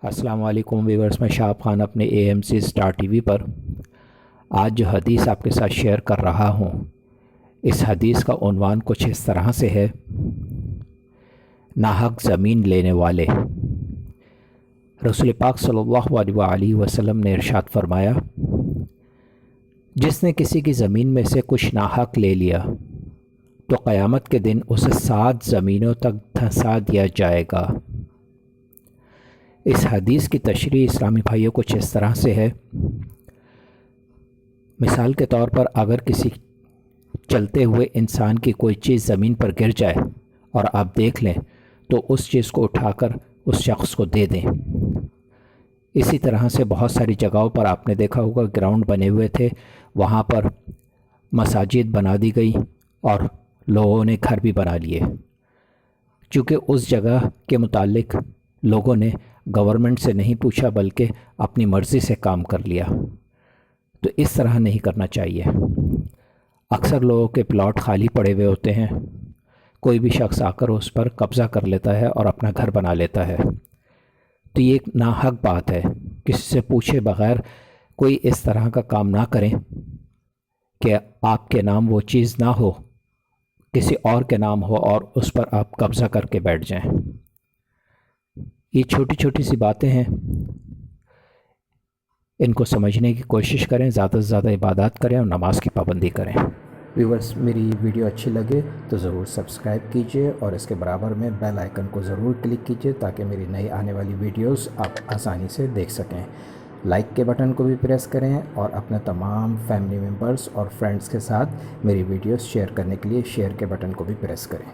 السلام علیکم ویورز، میں شہاب خان اپنے AMC اسٹار ٹی وی پر آج جو حدیث آپ کے ساتھ شیئر کر رہا ہوں، اس حدیث کا عنوان کچھ اس طرح سے ہے: ناحق زمین لینے والے۔ رسول پاک صلی اللہ علیہ وسلم نے ارشاد فرمایا، جس نے کسی کی زمین میں سے کچھ ناحق لے لیا تو قیامت کے دن اسے 7 زمینوں تک دھنسا دیا جائے گا۔ اس حدیث کی تشریح اسلامی بھائیوں کچھ اس طرح سے ہے: مثال کے طور پر اگر کسی چلتے ہوئے انسان کی کوئی چیز زمین پر گر جائے اور آپ دیکھ لیں تو اس چیز کو اٹھا کر اس شخص کو دے دیں۔ اسی طرح سے بہت ساری جگہوں پر آپ نے دیکھا ہوگا گراؤنڈ بنے ہوئے تھے، وہاں پر مساجد بنا دی گئی اور لوگوں نے گھر بھی بنا لیے، چونکہ اس جگہ کے متعلق لوگوں نے گورنمنٹ سے نہیں پوچھا بلکہ اپنی مرضی سے کام کر لیا۔ تو اس طرح نہیں کرنا چاہیے۔ اکثر لوگوں کے پلاٹ خالی پڑے ہوئے ہوتے ہیں، کوئی بھی شخص آ کر اس پر قبضہ کر لیتا ہے اور اپنا گھر بنا لیتا ہے۔ تو یہ ایک ناحق بات ہے، کسی سے پوچھے بغیر کوئی اس طرح کا کام نہ کریں کہ آپ کے نام وہ چیز نہ ہو، کسی اور کے نام ہو اور اس پر آپ قبضہ کر کے بیٹھ جائیں۔ یہ چھوٹی چھوٹی سی باتیں ہیں، ان کو سمجھنے کی کوشش کریں، زیادہ سے زیادہ عبادات کریں اور نماز کی پابندی کریں۔ ویورز، میری ویڈیو اچھی لگے تو ضرور سبسکرائب کیجئے اور اس کے برابر میں بیل آئیکن کو ضرور کلک کیجئے تاکہ میری نئی آنے والی ویڈیوز آپ آسانی سے دیکھ سکیں۔ لائک کے بٹن کو بھی پریس کریں اور اپنے تمام فیملی ممبرز اور فرینڈز کے ساتھ میری ویڈیوز شیئر کرنے کے لیے شیئر کے بٹن کو بھی پریس کریں۔